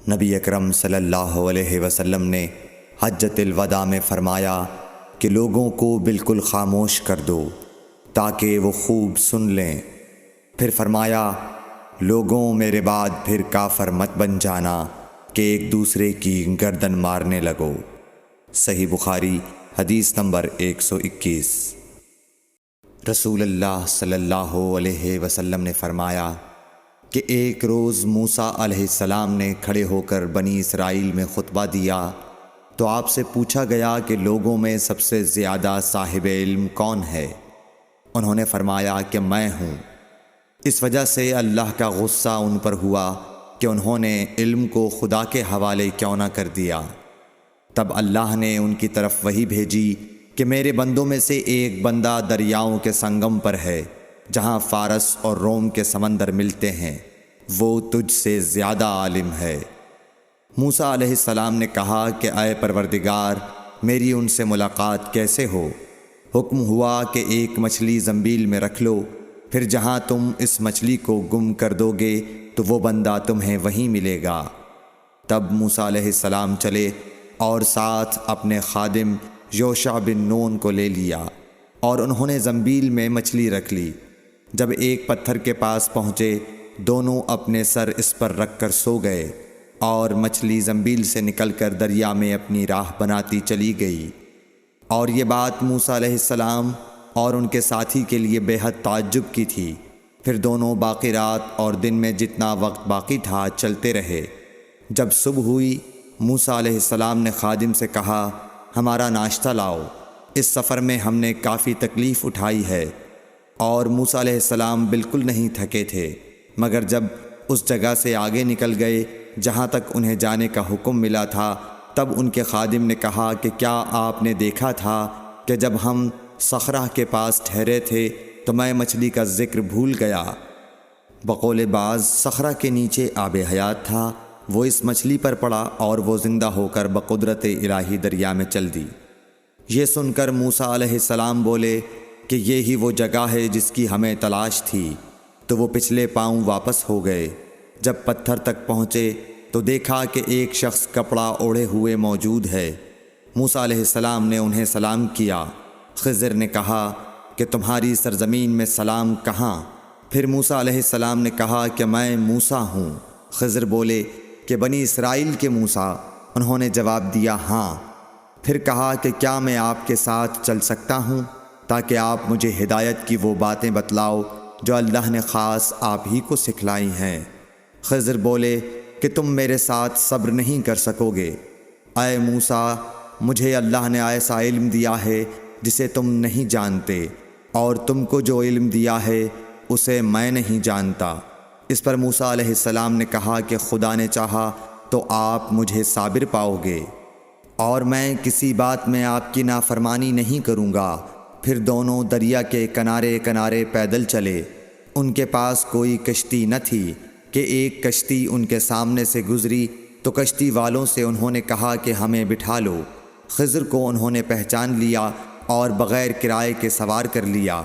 نبی اکرم صلی اللہ علیہ وسلم نے حجۃ الوداع میں فرمایا کہ لوگوں کو بالکل خاموش کر دو تاکہ وہ خوب سن لیں۔ پھر فرمایا، لوگوں میرے بعد پھر کافر مت بن جانا کہ ایک دوسرے کی گردن مارنے لگو۔ صحیح بخاری حدیث نمبر 121۔ رسول اللہ صلی اللہ علیہ وسلم نے فرمایا کہ ایک روز موسیٰ علیہ السلام نے کھڑے ہو کر بنی اسرائیل میں خطبہ دیا تو آپ سے پوچھا گیا کہ لوگوں میں سب سے زیادہ صاحب علم کون ہے؟ انہوں نے فرمایا کہ میں ہوں۔ اس وجہ سے اللہ کا غصہ ان پر ہوا کہ انہوں نے علم کو خدا کے حوالے کیوں نہ کر دیا۔ تب اللہ نے ان کی طرف وحی بھیجی کہ میرے بندوں میں سے ایک بندہ دریاؤں کے سنگم پر ہے جہاں فارس اور روم کے سمندر ملتے ہیں، وہ تجھ سے زیادہ عالم ہے۔ موسیٰ علیہ السلام نے کہا کہ اے پروردگار، میری ان سے ملاقات کیسے ہو؟ حکم ہوا کہ ایک مچھلی زنبیل میں رکھ لو، پھر جہاں تم اس مچھلی کو گم کر دو گے تو وہ بندہ تمہیں وہیں ملے گا۔ تب موسیٰ علیہ السلام چلے اور ساتھ اپنے خادم یوشع بن نون کو لے لیا اور انہوں نے زنبیل میں مچھلی رکھ لی۔ جب ایک پتھر کے پاس پہنچے، دونوں اپنے سر اس پر رکھ کر سو گئے اور مچھلی زنبیل سے نکل کر دریا میں اپنی راہ بناتی چلی گئی۔ اور یہ بات موسیٰ علیہ السلام اور ان کے ساتھی کے لیے بے حد تعجب کی تھی۔ پھر دونوں باقی رات اور دن میں جتنا وقت باقی تھا چلتے رہے۔ جب صبح ہوئی، موسیٰ علیہ السلام نے خادم سے کہا، ہمارا ناشتہ لاؤ، اس سفر میں ہم نے کافی تکلیف اٹھائی ہے۔ اور موسیٰ علیہ السلام بالکل نہیں تھکے تھے، مگر جب اس جگہ سے آگے نکل گئے جہاں تک انہیں جانے کا حکم ملا تھا، تب ان کے خادم نے کہا کہ کیا آپ نے دیکھا تھا کہ جب ہم صخرہ کے پاس ٹھہرے تھے تو میں مچھلی کا ذکر بھول گیا؟ بقول بعض صخرہ کے نیچے آب حیات تھا، وہ اس مچھلی پر پڑا اور وہ زندہ ہو کر بقدرت الہی دریا میں چل دی۔ یہ سن کر موسیٰ علیہ السلام بولے کہ یہی وہ جگہ ہے جس کی ہمیں تلاش تھی، تو وہ پچھلے پاؤں واپس ہو گئے۔ جب پتھر تک پہنچے تو دیکھا کہ ایک شخص کپڑا اوڑھے ہوئے موجود ہے۔ موسیٰ علیہ السلام نے انہیں سلام کیا۔ خضر نے کہا کہ تمہاری سرزمین میں سلام کہاں؟ پھر موسیٰ علیہ السلام نے کہا کہ میں موسیٰ ہوں۔ خضر بولے کہ بنی اسرائیل کے موسیٰ؟ انہوں نے جواب دیا، ہاں۔ پھر کہا کہ کیا میں آپ کے ساتھ چل سکتا ہوں تاکہ آپ مجھے ہدایت کی وہ باتیں بتلاؤ جو اللہ نے خاص آپ ہی کو سکھلائی ہیں؟ خضر بولے کہ تم میرے ساتھ صبر نہیں کر سکو گے۔ اے موسیٰ، مجھے اللہ نے ایسا علم دیا ہے جسے تم نہیں جانتے، اور تم کو جو علم دیا ہے اسے میں نہیں جانتا۔ اس پر موسیٰ علیہ السلام نے کہا کہ خدا نے چاہا تو آپ مجھے صابر پاؤ گے، اور میں کسی بات میں آپ کی نافرمانی نہیں کروں گا۔ پھر دونوں دریا کے کنارے کنارے پیدل چلے۔ ان کے پاس کوئی کشتی نہ تھی کہ ایک کشتی ان کے سامنے سے گزری تو کشتی والوں سے انہوں نے کہا کہ ہمیں بٹھا لو۔ خضر کو انہوں نے پہچان لیا اور بغیر کرائے کے سوار کر لیا۔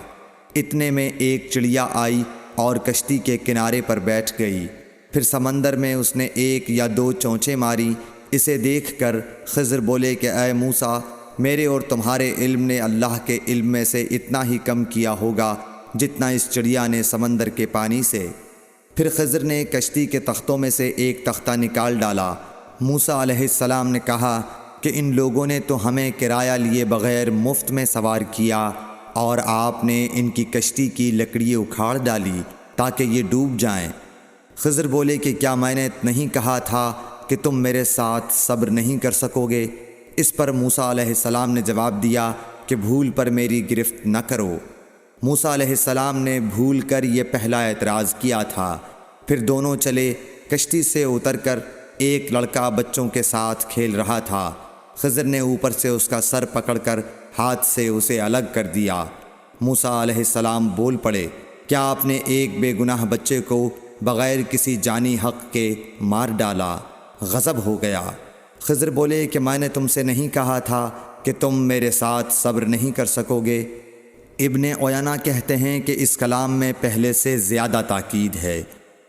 اتنے میں ایک چڑیا آئی اور کشتی کے کنارے پر بیٹھ گئی۔ پھر سمندر میں اس نے ایک یا دو چونچیں ماری۔ اسے دیکھ کر خضر بولے کہ اے موسیٰ، میرے اور تمہارے علم نے اللہ کے علم میں سے اتنا ہی کم کیا ہوگا جتنا اس چڑیا نے سمندر کے پانی سے۔ پھر خضر نے کشتی کے تختوں میں سے ایک تختہ نکال ڈالا۔ موسیٰ علیہ السلام نے کہا کہ ان لوگوں نے تو ہمیں کرایہ لیے بغیر مفت میں سوار کیا، اور آپ نے ان کی کشتی کی لکڑی اکھاڑ ڈالی تاکہ یہ ڈوب جائیں۔ خضر بولے کہ کیا میں نے نہیں کہا تھا کہ تم میرے ساتھ صبر نہیں کر سکو گے؟ اس پر موسیٰ علیہ السلام نے جواب دیا کہ بھول پر میری گرفت نہ کرو۔ موسیٰ علیہ السلام نے بھول کر یہ پہلا اعتراض کیا تھا۔ پھر دونوں چلے۔ کشتی سے اتر کر ایک لڑکا بچوں کے ساتھ کھیل رہا تھا۔ خضر نے اوپر سے اس کا سر پکڑ کر ہاتھ سے اسے الگ کر دیا۔ موسیٰ علیہ السلام بول پڑے، کیا آپ نے ایک بے گناہ بچے کو بغیر کسی جانی حق کے مار ڈالا؟ غضب ہو گیا۔ خضر بولے کہ میں نے تم سے نہیں کہا تھا کہ تم میرے ساتھ صبر نہیں کر سکو گے؟ ابن عیینہ کہتے ہیں کہ اس کلام میں پہلے سے زیادہ تاکید ہے،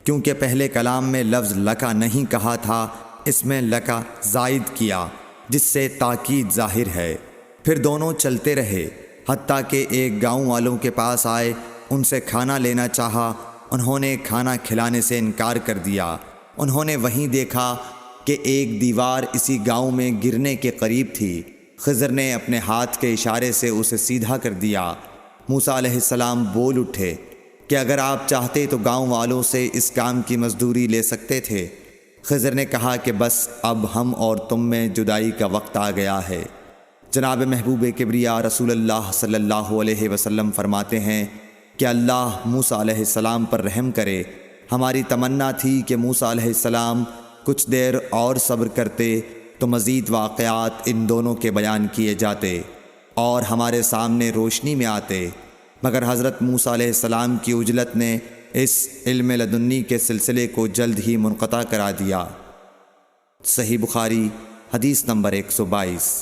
کیونکہ پہلے کلام میں لفظ لکا نہیں کہا تھا اس میں لکا زائد کیا جس سے تاکید ظاہر ہے۔ پھر دونوں چلتے رہے حتیٰ کہ ایک گاؤں والوں کے پاس آئے، ان سے کھانا لینا چاہا، انہوں نے کھانا کھلانے سے انکار کر دیا۔ انہوں نے وہیں دیکھا کہ ایک دیوار اسی گاؤں میں گرنے کے قریب تھی۔ خضر نے اپنے ہاتھ کے اشارے سے اسے سیدھا کر دیا۔ موسیٰ علیہ السلام بول اٹھے کہ اگر آپ چاہتے تو گاؤں والوں سے اس کام کی مزدوری لے سکتے تھے۔ خضر نے کہا کہ بس اب ہم اور تم میں جدائی کا وقت آ گیا ہے۔ جناب محبوب کبریا رسول اللہ صلی اللہ علیہ وسلم فرماتے ہیں کہ اللہ موسیٰ علیہ السلام پر رحم کرے۔ ہماری تمنا تھی کہ موسیٰ علیہ السلام کچھ دیر اور صبر کرتے تو مزید واقعات ان دونوں کے بیان کیے جاتے اور ہمارے سامنے روشنی میں آتے، مگر حضرت موسیٰ علیہ السلام کی عجلت نے اس علم لدنی کے سلسلے کو جلد ہی منقطع کرا دیا۔ صحیح بخاری حدیث نمبر 122۔